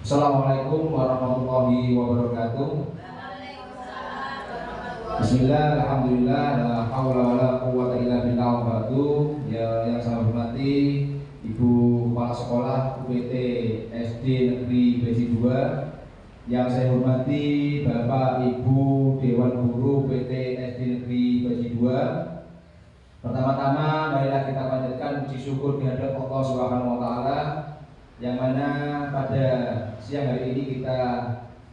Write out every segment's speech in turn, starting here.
Assalamualaikum warahmatullahi wabarakatuh. Bismillah, alhamdulillah, la haula wala quwwata illa billah wa ba'du. Ya, yang saya hormati Ibu Kepala Sekolah UPT SD Negeri Besi 2. Yang saya hormati Bapak Ibu Dewan Guru UPT SD Negeri Besi 2. Pertama-tama marilah kita panjatkan puji syukur kehadirat Allah Subhanahu wa taala, yang mana pada siang hari ini kita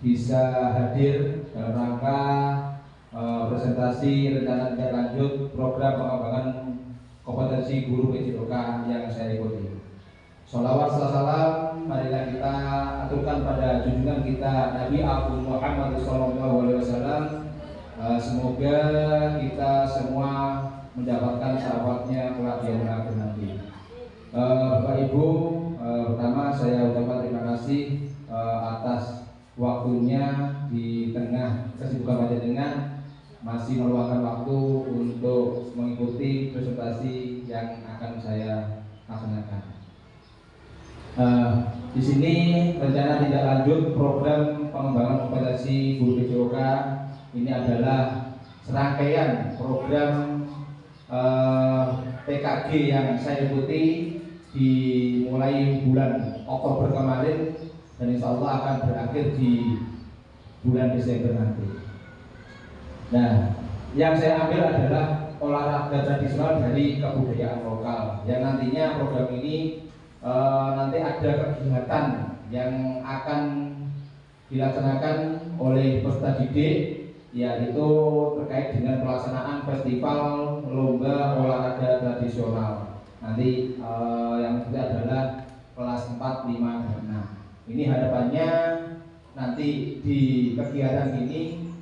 bisa hadir dalam rangka presentasi rencana tindak lanjut program pengembangan kompetensi guru PJOK yang saya ikuti. Sholawat salam marilah kita aturkan pada junjungan kita Nabi Agung Muhammad SAW. Semoga kita semua mendapatkan syafaatnya kelak di akhirat nanti. Bapak Ibu, pertama saya ucapkan terima kasih atas waktunya di tengah kesibukan panjenengan masih meluangkan waktu untuk mengikuti presentasi yang akan saya laksanakan. Di sini rencana tindak lanjut program pengembangan kompetensi guru PJOK ini adalah serangkaian program PKG yang saya ikuti dimulai bulan Oktober kemarin dan insya Allah akan berakhir di bulan Desember nanti. Nah, yang saya ambil adalah olahraga tradisional dari kebudayaan lokal yang nantinya program ini nanti ada kegiatan yang akan dilaksanakan oleh peserta didik, yaitu terkait dengan pelaksanaan festival lomba olahraga tradisional. Nanti yang ketiga adalah kelas 4, 5, dan 6. Ini harapannya nanti di kegiatan ini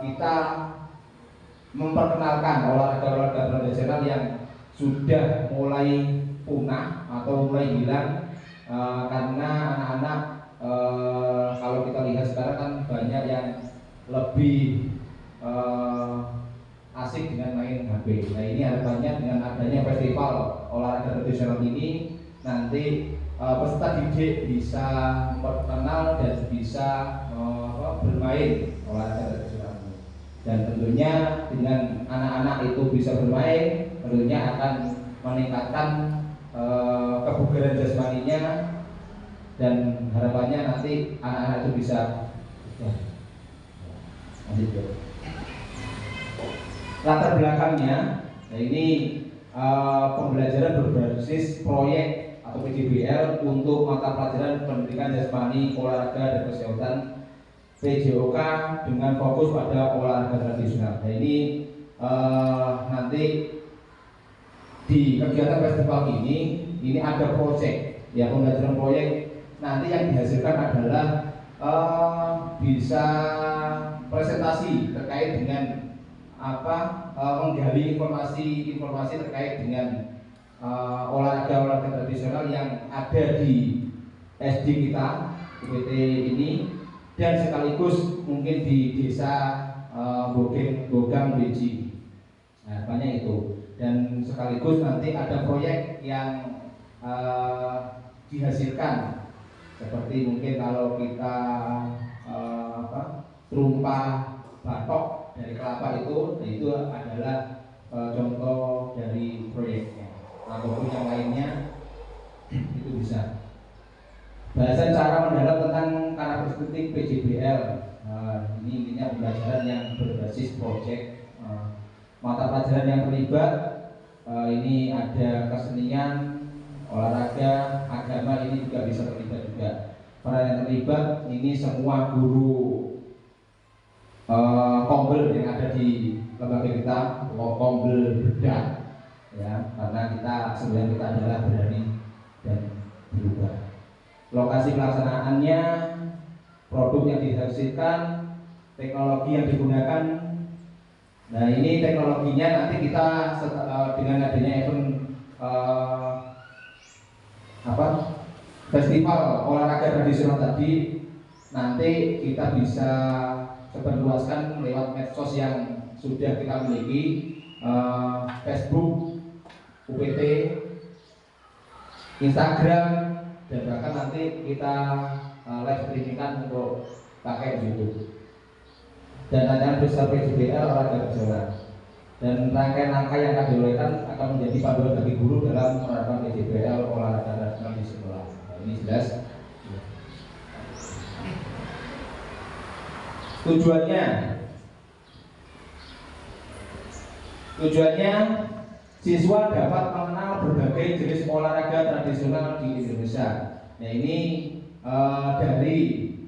kita memperkenalkan olahraga-olahraga tradisional yang sudah mulai punah atau mulai hilang, karena anak-anak kalau kita lihat sekarang kan banyak yang lebih asik dengan main HP. Nah, ini harapannya dengan adanya festival olahraga tradisional ini nanti peserta didik bisa memperkenal dan bisa bermain olahraga tradisional ini. Dan tentunya dengan anak-anak itu bisa bermain, tentunya akan meningkatkan kebugaran jasmaninya, dan harapannya nanti anak-anak itu bisa latar belakangnya. Nah, ini pembelajaran berbasis proyek atau PJBL untuk mata pelajaran pendidikan jasmani, olahraga dan kesehatan PJOK dengan fokus pada olahraga tradisional. Nah, ini nanti di kegiatan festival ini ada proyek, ya, pembelajaran proyek nanti yang dihasilkan adalah bisa presentasi terkait dengan menggali informasi terkait dengan olahraga tradisional yang ada di SD kita UPT ini, dan sekaligus mungkin di desa Bogang Beji. Nah, banyak itu, dan sekaligus nanti ada proyek yang dihasilkan seperti mungkin kalau kita terumpah batok dari kelapa itu adalah contoh dari proyeknya, ataupun yang lainnya itu bisa. Bahasan cara mendalam tentang karakteristik PJBL, ini intinya pembelajaran yang berbasis proyek. Mata pelajaran yang terlibat ini ada kesenian, olahraga, agama, ini juga bisa terlibat juga. Para yang terlibat ini semua guru kombel yang ada di lembaga kita, kombel bedah, ya, karena sebenarnya kita adalah berani dan berubah. Lokasi pelaksanaannya, produk yang dihasilkan, teknologi yang digunakan. Nah, ini teknologinya nanti kita dengan adanya event festival olahraga tradisional tadi, nanti kita bisa sebarluaskan lewat medsos yang sudah kita miliki, Facebook UPT, Instagram, dan bahkan nanti kita live streamingkan untuk pakai YouTube. Dan tantangan besar PJBL olahraga nasional. Dan rangkaian angka yang akan diuraikan akan menjadi panduan bagi guru dalam menerapkan PJBL olahraga nasional di sekolah. Nah, ini jelas. Tujuannya siswa dapat mengenal berbagai jenis olahraga tradisional di Indonesia. Nah, ini dari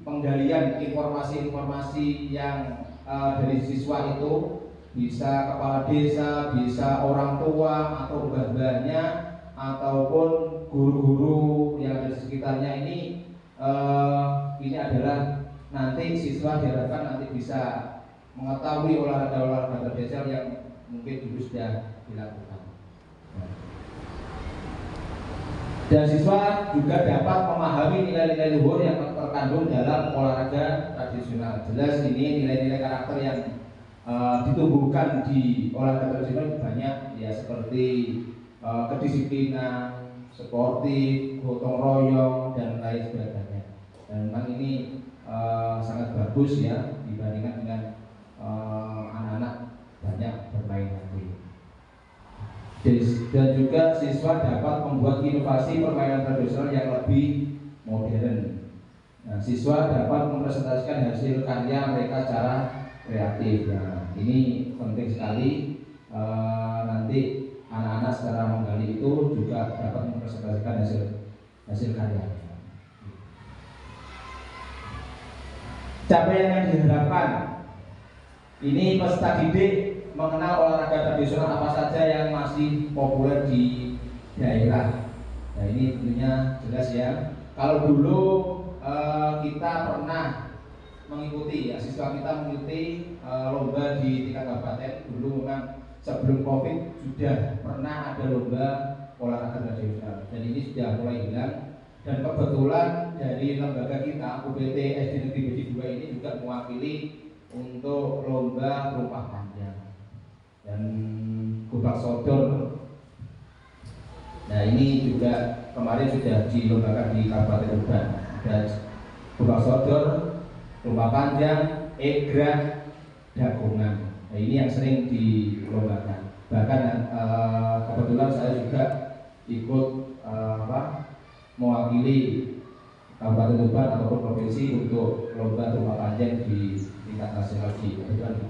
penggalian informasi-informasi yang dari siswa itu, bisa kepala desa, bisa orang tua atau mbah-mbahnya ataupun guru-guru yang ada di sekitarnya. Ini adalah nanti siswa diharapkan nanti bisa mengetahui olahraga-olahraga tradisional yang mungkin dulu sudah dilakukan. Dan siswa juga dapat memahami nilai-nilai luhur yang terkandung dalam olahraga tradisional. Jelas ini nilai-nilai karakter yang ditumbuhkan di olahraga tradisional banyak, ya, seperti kedisiplinan, sportif, gotong royong, dan lain sebagainya. Dan memang ini sangat bagus ya dibandingkan dengan anak-anak banyak bermain nanti. Dan juga siswa dapat membuat inovasi permainan tradisional yang lebih modern. Nah, siswa dapat mempresentasikan hasil karya mereka secara kreatif. Nah, ini penting sekali. Nanti anak-anak secara menggali itu juga dapat mempresentasikan hasil karya. Capaian yang diharapkan, ini peserta didik mengenal olahraga tradisional apa saja yang masih populer di daerah. Nah, ini tentunya jelas ya. Kalau dulu kita pernah mengikuti, ya, siswa kita mengikuti lomba di tingkat kabupaten. Dulu memang sebelum COVID sudah pernah ada lomba olahraga tradisional, dan ini sudah mulai hilang. Dan kebetulan dari lembaga kita, UPT SD Negeri Bedi 2 ini juga mewakili untuk lomba terumpah panjang dan gubak sodor. Nah, ini juga kemarin sudah dilombakan di Kabupaten Tuban. Ada gubak sodor, terumpah panjang, egrang, dagongan. Nah, ini yang sering dilombakan. Bahkan kebetulan saya juga ikut mewakili Kabupaten Tuban ataupun provinsi untuk lomba terumpah panjang di tingkat nasional di Bali.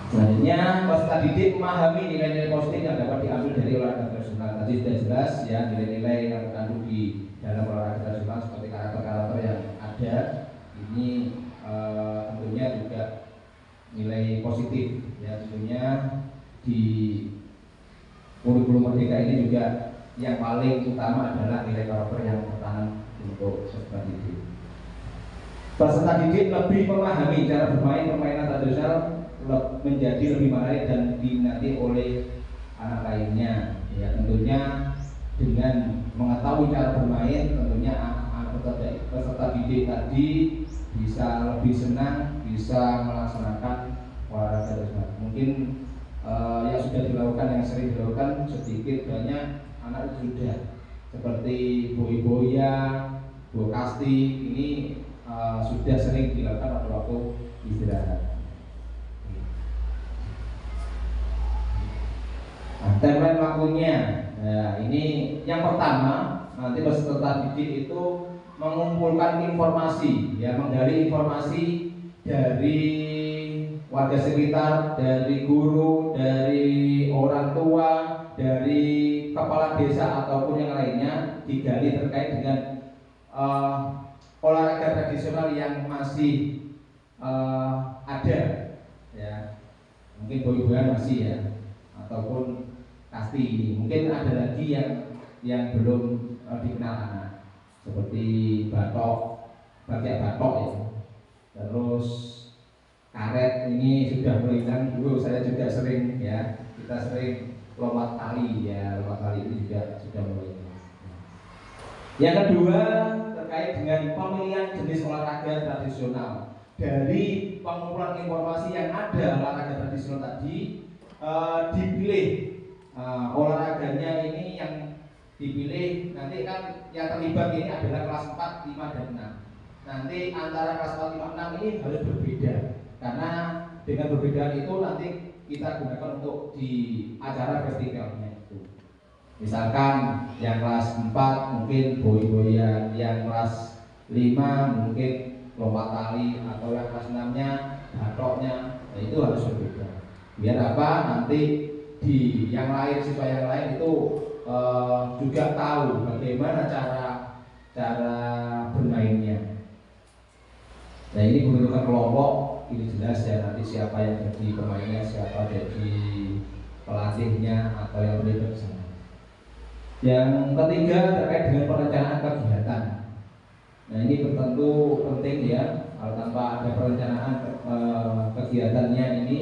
Selanjutnya, peserta didik memahami nilai-nilai positif yang dapat diambil dari olahraga tradisional. Tadi sudah jelas ya, nilai-nilai yang terkandung di dalam olahraga tradisional seperti karakter-karakter yang ada. Ini tentunya juga nilai positif ya. Tentunya di kurikulum merdeka ini juga yang paling utama adalah nilai karakter yang tertanam untuk peserta didik. Peserta didik lebih memahami cara bermain permainan tradisional menjadi lebih menarik dan diminati oleh anak lainnya. Ya, tentunya dengan mengetahui cara bermain, tentunya anak peserta didik tadi bisa lebih senang, bisa melaksanakan olahraga tradisional. Mungkin yang sudah dilakukan, yang sering dilakukan sedikit banyak anak itu sudah, seperti boy-boya, bokasti, ini sudah sering dilakukan pada waktu istirahat. Nah, timeline waktunya, nah, ini yang pertama, nanti peserta didik itu mengumpulkan informasi, ya, menggali informasi dari warga sekitar, dari guru, dari orang tua, dari kepala desa ataupun yang lainnya, digali terkait dengan olahraga tradisional yang masih ada, ya, mungkin boy-boyan masih ya, ataupun kasti ini. Mungkin ada lagi yang belum dikenal anak, seperti batok, bagian batok ya, terus karet ini sudah mulai hilang. Dulu saya juga sering ya, kita sering lompat tali ya, lompat tali ini juga sudah mulai hilang. Yang kedua, terkait dengan pemilihan jenis olahraga tradisional. Dari pengumpulan informasi yang ada olahraga tradisional tadi, dipilih olahraganya. Ini yang dipilih nanti kan yang terlibat ini adalah kelas 4, 5, dan 6. Nanti antara kelas 4, 5, 6 ini harus berbeda, karena dengan perbedaan itu nanti kita gunakan untuk di acara festivalnya itu. Misalkan yang kelas 4 mungkin boy-boyan, yang kelas 5 mungkin lompat tali, atau yang kelas 6-nya batoknya. Nah, itu harus berbeda. Biar apa? Nanti di yang lain, siswa yang lain itu juga tahu bagaimana cara bermainnya. Nah, ini bentukan kelompok ini jelas ya, nanti siapa yang jadi pemainnya, siapa jadi pelatihnya atau yang terlibat di sana. Yang ketiga terkait dengan perencanaan kegiatan. Nah, ini tentu penting ya. Kalau tanpa ada perencanaan kegiatannya ini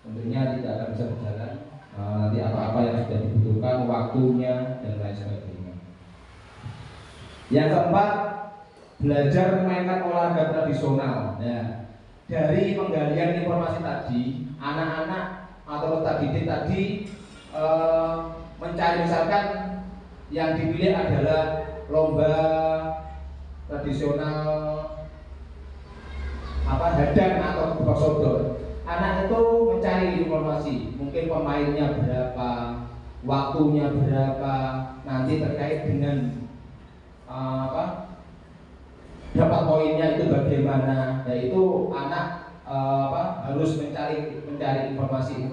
tentunya tidak akan bisa berjalan. Nanti apa-apa yang sudah dibutuhkan, waktunya dan lain sebagainya. Yang keempat, belajar memainkan olahraga tradisional. Nah, dari penggalian informasi tadi, anak-anak atau peserta didik tadi mencari, misalkan yang dipilih adalah lomba tradisional hadang atau gebak sodor. Anak itu mencari informasi, mungkin pemainnya berapa, waktunya berapa, nanti terkait dengan dapat poinnya itu bagaimana. Yaitu anak harus mencari informasi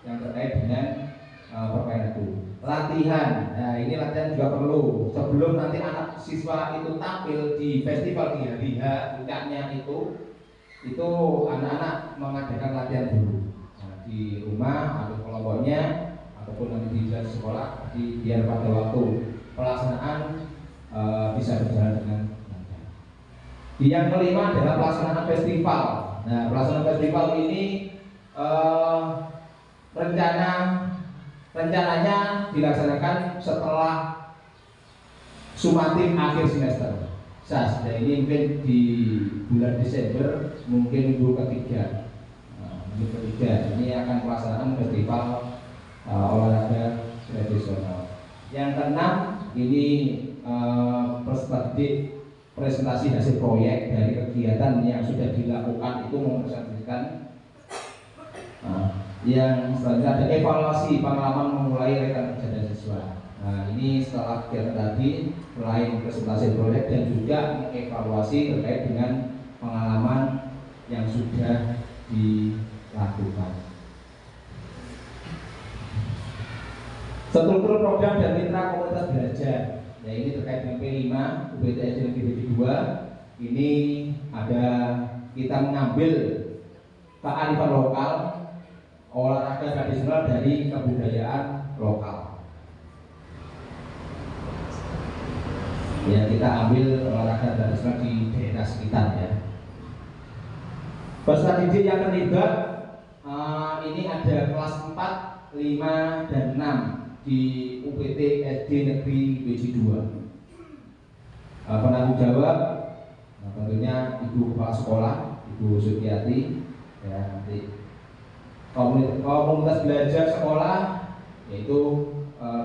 yang terkait dengan permainan itu. Latihan, nah ini latihan juga perlu sebelum nanti anak siswa itu tampil di festival di hari H puncaknya itu anak-anak mengadakan latihan dulu. Nah, di rumah atau kelompoknya ataupun nanti di sekolah, biar pada waktu pelaksanaan bisa berjalan dengan lancar. Yang kelima adalah pelaksanaan festival. Nah, pelaksanaan festival ini rencananya dilaksanakan setelah Sumatim akhir semester. Nah, ini mungkin di bulan Desember, mungkin minggu ketiga. Ini akan pelaksanaan festival olahraga tradisional. Yang keenam ini presentasi hasil proyek dari kegiatan yang sudah dilakukan itu mempresentasikan. Yang selanjutnya ada evaluasi pengalaman memulai rekan kerja dan siswa. Nah, ini setelah kegiatan tadi, selain presentasi proyek dan juga mengevaluasi terkait dengan pengalaman yang sudah dilakukan. Struktur program dan mitra komunitas belajar. Ya, ini terkait dengan P5 UPTSD Negeri 2. Ini ada kita mengambil kearifan lokal, olahraga tradisional dari kebudayaan lokal. Ya, kita ambil olahraga tradisional di daerah sekitar ya. Peserta didik yang terlibat ini ada kelas 4, 5, dan 6 di UPT SD Negeri BJ 2. Penanggung jawab tentunya Ibu Kepala Sekolah, Ibu Sutiati ya. Nanti komunitas belajar sekolah yaitu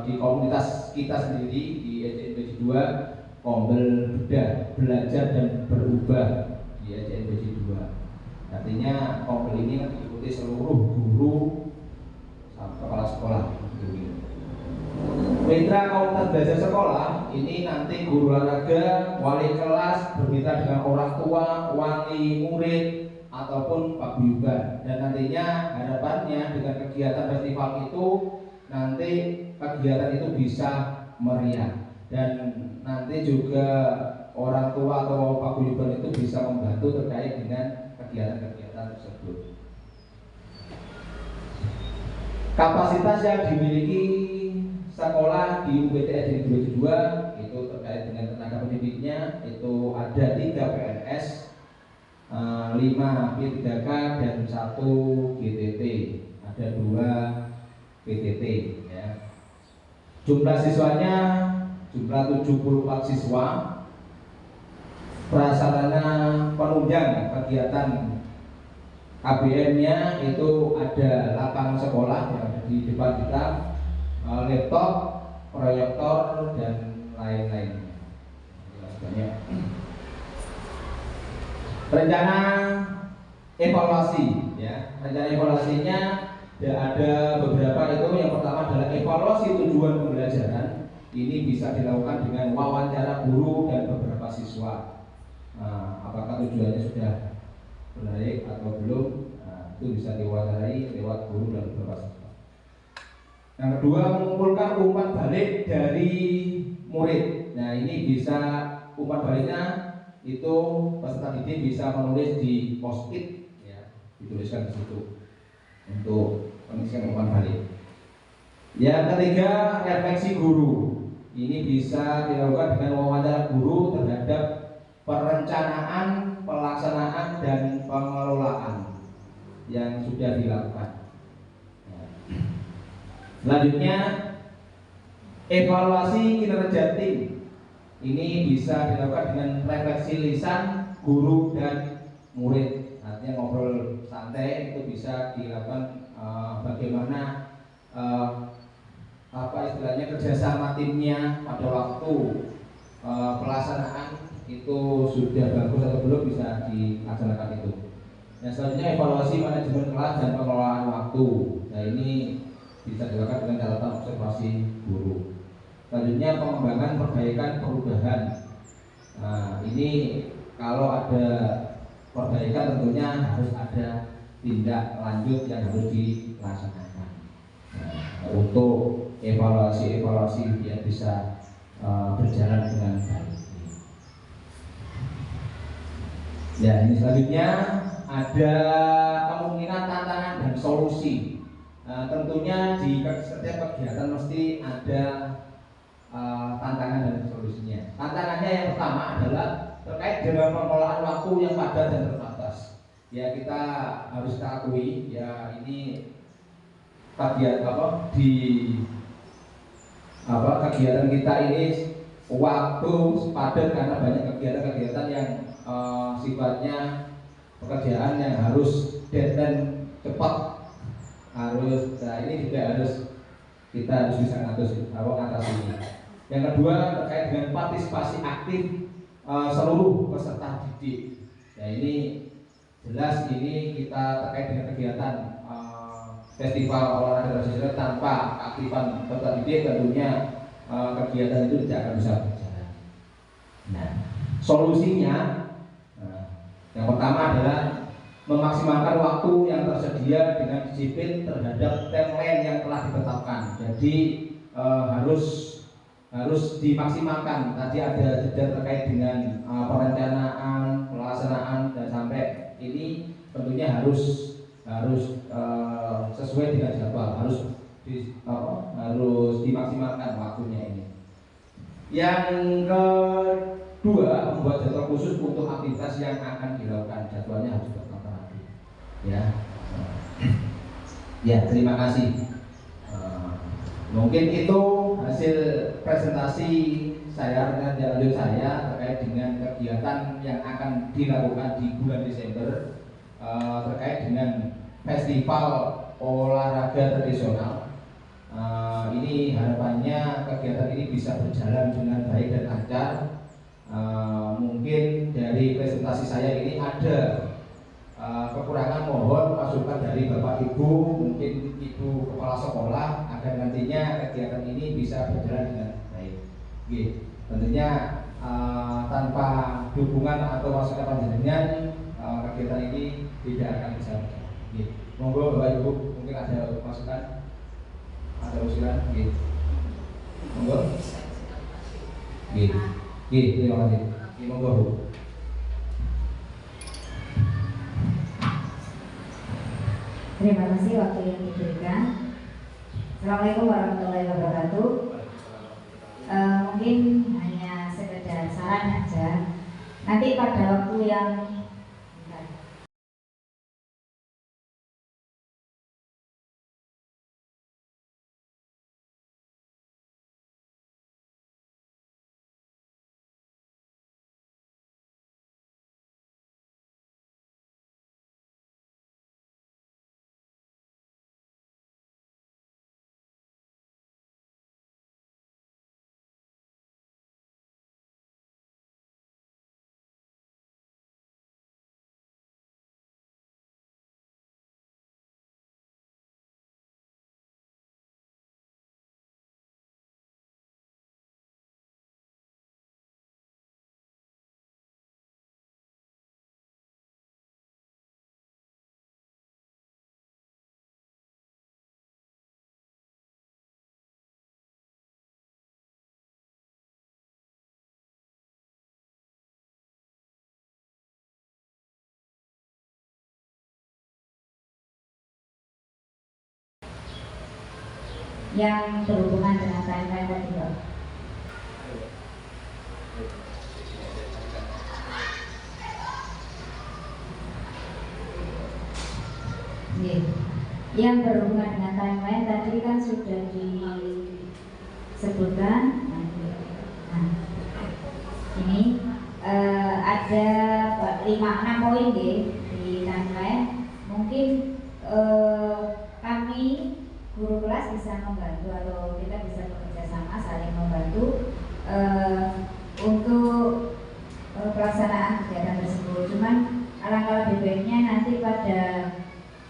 di komunitas kita sendiri di SDN BJ 2, Kombel Beda Belajar dan Berubah di SDN BJ 2. Artinya Kombel ini diikuti seluruh guru sama kepala sekolah. Mitra komunitas belajar sekolah ini nanti guru olahraga, wali kelas bermitra dengan orang tua, wali murid ataupun paguyuban. Dan nantinya harapannya dengan kegiatan festival itu nanti kegiatan itu bisa meriah, dan nanti juga orang tua atau paguyuban itu bisa membantu terkait dengan kegiatan-kegiatan tersebut. Kapasitas yang dimiliki sekolah di UPTSD Negeri 2 itu terkait dengan tenaga pendidiknya itu ada 3 PNS, 5 P3K dan 1 GTT, ada 2 PTT ya. Jumlah siswanya jumlah 74 siswa. Prasarana penunjang kegiatan KBM-nya itu ada lapangan sekolah yang ada di depan kita, laptop, proyektor dan lain-lainnya. Banyak. Rencana evaluasi, ya. Rencana evaluasinya ya ada beberapa itu. Yang pertama adalah evaluasi tujuan pembelajaran. Ini bisa dilakukan dengan wawancara guru dan beberapa siswa. Apakah tujuannya sudah baik atau belum? Itu bisa diwawancarai lewat guru dan beberapa siswa. Yang kedua, mengumpulkan umpan balik dari murid. Nah, ini bisa umpan baliknya itu peserta didik bisa menulis di post-it, ya, dituliskan di situ untuk pengisian umpan balik. Yang ketiga, refleksi guru. Ini bisa dilakukan dengan wawancara guru terhadap perencanaan, pelaksanaan, dan pengelolaan yang sudah dilakukan. Selanjutnya, evaluasi kinerja tim. Ini bisa dilakukan dengan refleksi lisan guru dan murid. Artinya ngobrol santai itu bisa dilakukan bagaimana apa istilahnya kerjasama timnya pada waktu pelaksanaan itu sudah bagus atau belum, bisa dilaksanakan itu. Yang selanjutnya, evaluasi manajemen kelas dan pengelolaan waktu. Nah, ini bisa dilakukan dengan catatan observasi guru. Selanjutnya, pengembangan perbaikan perubahan. Nah, ini kalau ada perbaikan tentunya harus ada tindak lanjut yang harus dilaksanakan. Untuk evaluasi biar bisa berjalan dengan baik. Ya, ini selanjutnya ada kemungkinan, tantangan, dan solusi. Tentunya di setiap kegiatan mesti ada tantangan dan solusinya. Tantangannya yang pertama adalah terkait dengan pengelolaan waktu yang padat dan terbatas. Ya, kita harus akui ya, ini kegiatan kegiatan kita ini waktu padat karena banyak kegiatan-kegiatan yang sifatnya pekerjaan yang harus deadline cepat, harus. Nah, ini juga kita harus bisa mengatasinya. Yang kedua, terkait dengan partisipasi aktif seluruh peserta didik. Nah, ini jelas ini kita terkait dengan kegiatan festival olahraga tradisional tanpa aktifan peserta didik, tentunya kegiatan itu tidak akan bisa berjalan. Nah, solusinya yang pertama adalah memaksimalkan waktu yang tersedia dengan disiplin terhadap timeline yang telah ditetapkan. Jadi harus dimaksimalkan. Tadi ada jeda terkait dengan perencanaan, pelaksanaan, dan sampai ini tentunya harus sesuai dengan jadwal, harus dimaksimalkan waktunya ini. Yang kedua, membuat jadwal khusus untuk aktivitas yang akan dilakukan. Jadwalnya harus tertata rapi. Ya, ya, terima kasih. Mungkin itu hasil presentasi saya terkait dengan kegiatan yang akan dilakukan di bulan Desember terkait dengan festival olahraga tradisional. Ini harapannya kegiatan ini bisa berjalan dengan baik dan lancar. Mungkin dari presentasi saya ini ada kekurangan, mohon masukan dari Bapak Ibu, mungkin Ibu Kepala Sekolah, agar nantinya kegiatan ini bisa berjalan dengan baik. Tentunya tanpa dukungan atau masukan panjenengan kegiatan ini tidak akan bisa berjalan. Monggo Bapak Ibu, mungkin ada masukan, ada usulan. Monggo. Terima kasih. Monggo Bu. Terima kasih waktu yang diberikan. Assalamualaikum warahmatullahi wabarakatuh. Mungkin hanya sekedar saran aja. Nanti pada waktu yang yang berhubungan dengan timeline tadi Pak. Yang berhubungan dengan timeline tadi kan sudah disebutkan. Nah, ini ada 5-6 poin di timeline. Mungkin kami guru kelas bisa membantu atau kita bisa bekerja sama saling membantu untuk pelaksanaan kegiatan tersebut. Cuman alangkah lebih baiknya nanti pada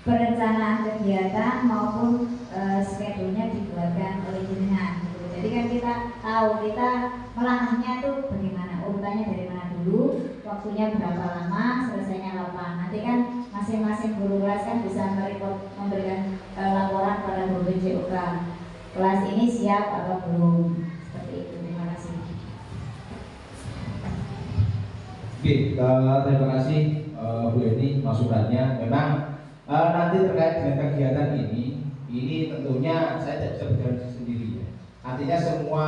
perencanaan kegiatan maupun schedule-nya dibuatkan oleh jenengan. Jadi kan kita tahu kita melangkahnya itu bagaimana, urutannya dari mana dulu, waktunya berapa lama, selesainya kapan. Nanti kan masing-masing guru kelas kan bisa memberikan laporan pada guru BJOK. Kelas ini siap atau belum, seperti itu. Terima kasih. Oke, terima kasih Bu Eni masukannya. Memang nanti terkait dengan kegiatan ini tentunya saya tidak bisa berjalan sendiri ya. Artinya semua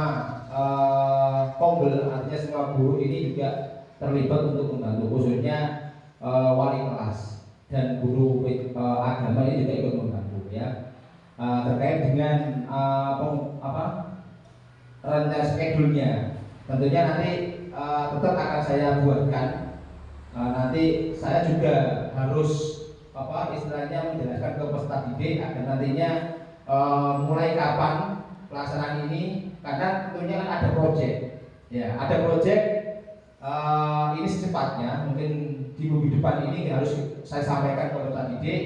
pembel, artinya semua guru ini juga terlibat untuk membantu, khususnya wali kelas dan guru agama ini juga ikut membantu ya. Terkait dengan rencana schedule-nya, tentunya nanti tetap akan saya buatkan. Nanti saya juga harus istilahnya menjelaskan ke peserta didik agar nantinya mulai kapan pelaksanaan ini, karena tentunya kan ada proyek ya, ada proyek ini secepatnya mungkin di minggu depan ini harus saya sampaikan ke peserta didik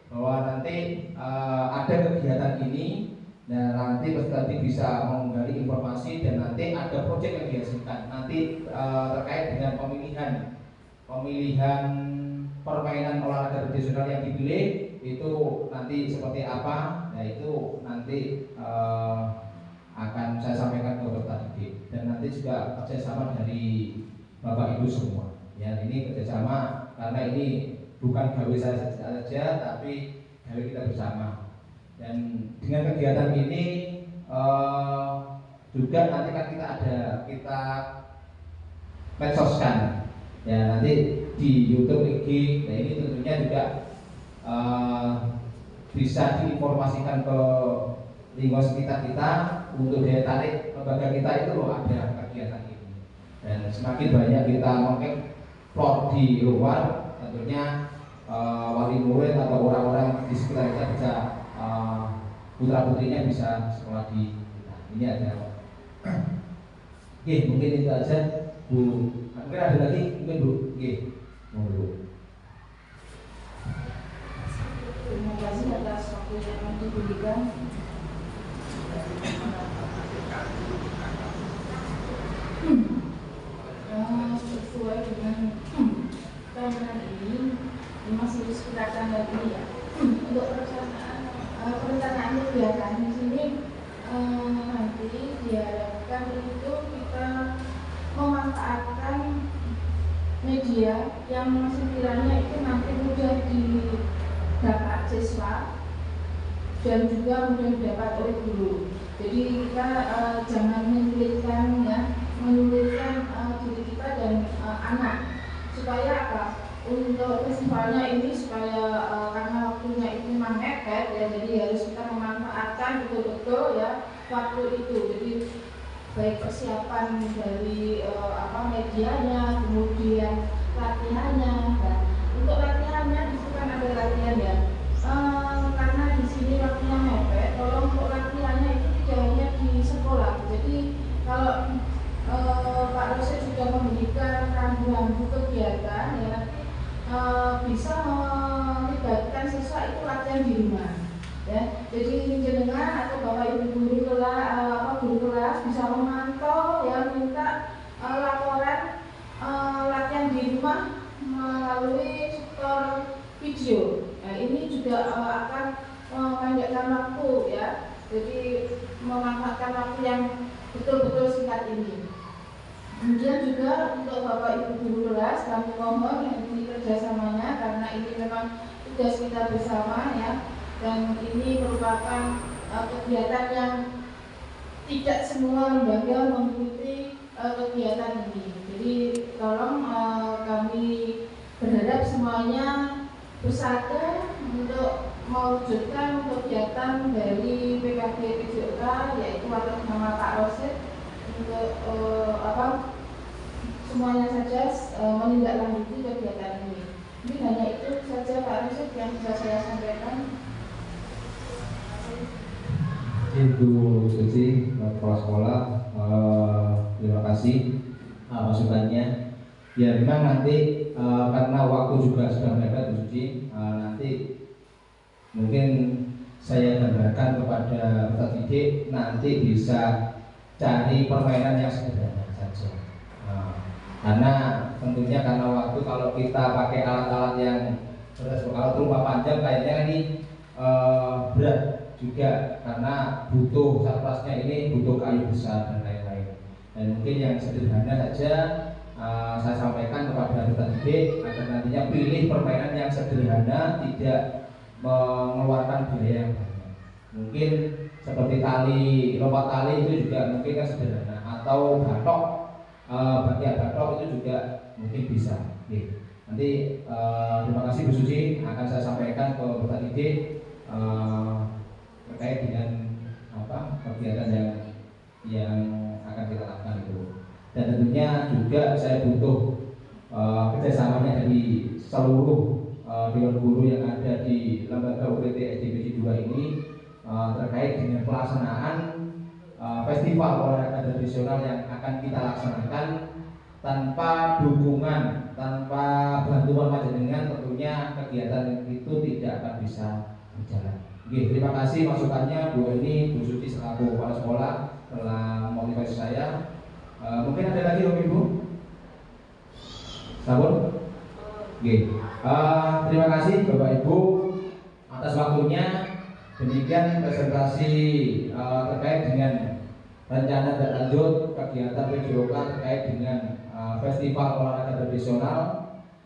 bahwa nanti ada kegiatan ini. Nah, nanti peserta didik bisa menggali informasi dan nanti ada proyek yang dihasilkan nanti terkait dengan pemilihan permainan olahraga tradisional yang dipilih itu nanti seperti apa. Nah, itu nanti akan saya sampaikan ke peserta didik dan nanti juga kerjasama dari Bapak Ibu semua ya. Ini kerjasama karena ini bukan gawe saya saja tapi gawe kita bersama. Dan dengan kegiatan ini juga nanti kan kita medsoskan ya, nanti di YouTube IG. Nah, ini tentunya juga bisa diinformasikan ke lingkungan sekitar kita untuk daya tarik lembaga kita itu loh ada kegiatan ini. Dan semakin banyak kita mengeksplor di luar, tentunya wali murid atau orang-orang di sekitar kita bisa putra putrinya bisa sekolah di kita. Ini ada. Oke, mungkin itu aja Bu. Mungkin ada lagi, mungkin Bu. Oke, Bu. Terima kasih atas waktu yang diberikan. Sesuai dengan timeline ini masih disepakatan lagi ya. Untuk perencanaan kegiatan di sini nanti diharapkan itu kita memanfaatkan media yang sekiranya itu nanti mudah didapat siswa dan juga mudah didapat oleh guru. Jadi kita jangan menyulitkan diri kita dan anak, supaya apa? Untuk festivalnya ini supaya karena waktunya itu memang mepet ya, jadi harus kita memanfaatkan betul-betul ya waktu itu. Jadi baik persiapan dari medianya, kemudian latihannya. Nah, untuk latihannya itu kan ada latihan ya. Karena di sini waktunya mepet, tolong untuk latihannya itu tidak hanya di sekolah. Jadi kalau Pak dosen sudah memberikan rambu-rambu kegiatan ya, nanti bisa melibatkan siswa itu latihan di rumah ya. Jadi jenengan atau bapak ibu guru kelas bisa memantau ya, minta laporan latihan di rumah melalui store video. Nah, ini juga akan memendekkan waktu ya. Jadi memanfaatkan waktu yang betul-betul singkat ini. Kemudian juga untuk bapak ibu guru kelas, kami mohon ini kerjasamanya karena ini memang tugas kita bersama ya, dan ini merupakan kegiatan yang tidak semua lembaga mengikuti kegiatan ini. Jadi tolong kami berharap semuanya bersatu untuk mewujudkan kegiatan dari PKB PJOK, yaitu atas nama Pak Rosid, untuk semuanya saja menindaklanjuti kegiatan ini. Ini hanya itu saja Pak Rosid yang bisa saya sampaikan. Ibu Suci, Kepala Sekolah, terima kasih masukannya. Ya memang nanti karena waktu juga sudah mepet Bu Suci, nanti mungkin saya gambarkan kepada peserta didik nanti bisa cari permainan yang sederhana saja. Karena tentunya karena waktu kalau kita pakai alat-alat yang berat, kalau rumah panjang kayaknya ini berat juga karena butuh sarplasnya ini butuh kayu besar dan lain-lain. Dan mungkin yang sederhana saja saya sampaikan kepada peserta didik agar nantinya pilih permainan yang sederhana, tidak mengeluarkan biaya yang banyak. Mungkin seperti lompat tali itu juga mungkin kan sederhana, atau batok, bagian batok itu juga mungkin bisa. Oke. Nanti terima kasih Bu Suci, akan saya sampaikan ke peserta didik terkait dengan kegiatan yang akan kita lakukan itu. Dan tentunya juga saya butuh kerjasamanya dari seluruh dewan guru yang ada di lembaga UPT SDPJ 2 ini terkait dengan pelaksanaan festival olahraga tradisional yang akan kita laksanakan. Tanpa dukungan, tanpa bantuan panjenengan, tentunya kegiatan itu tidak akan bisa berjalan. Oke, terima kasih masukannya Bu Eni, Bu Suci selaku kepala sekolah telah memotivasi saya. Mungkin ada lagi Om Ibu? Sabun? Oke. Terima kasih Bapak Ibu atas waktunya. Demikian presentasi terkait dengan rencana dan lanjut kegiatan PJOK terkait dengan festival olahraga tradisional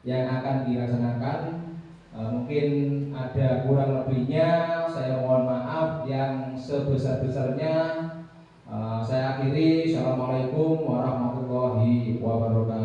yang akan dilaksanakan. Mungkin ada kurang lebihnya, saya mohon maaf. Yang sebesar-besarnya saya akhiri. Assalamualaikum warahmatullahi wabarakatuh.